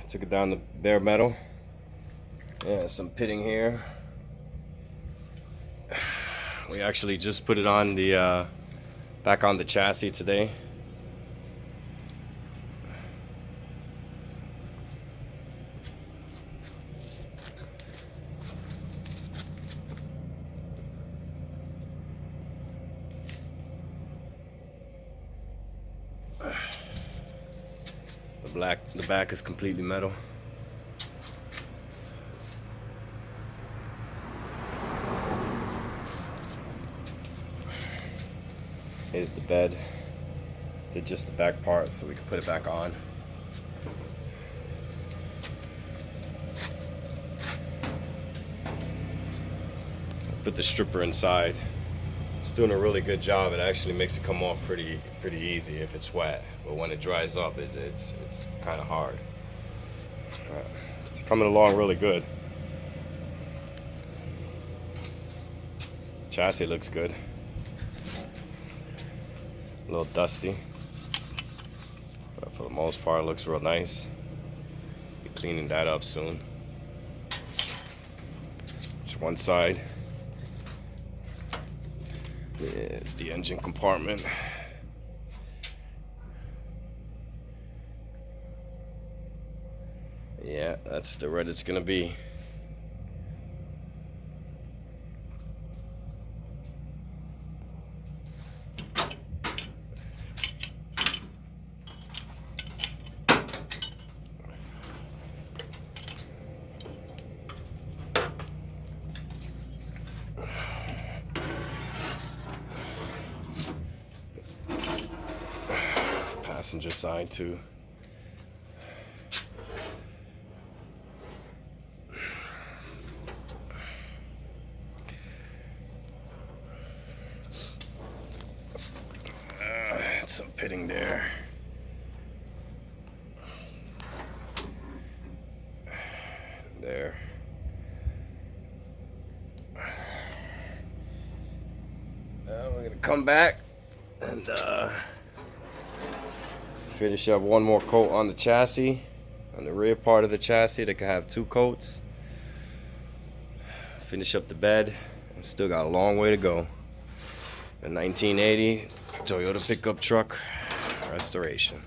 Took it down to bare metal. Yeah, some pitting here. We actually just put it on the back on the chassis today. The back is completely metal. Here's the bed. Did just the back part so we can put it back on. Put the stripper inside. It's doing a really good job. It actually makes it come off pretty easy if it's wet, but when it dries up, it's kind of hard. It's coming along really good. Chassis looks good. A little dusty, but for the most part, it looks real nice. Be cleaning that up soon. It's one side. Yeah, it's the engine compartment. Yeah, that's the red it's gonna be. Passenger side too. Some pitting there. There. We're gonna come back and finish up one more coat on the chassis, on the rear part of the chassis. They can have 2 coats. Finish up the bed. Still got a long way to go. The 1980 Toyota pickup truck restoration.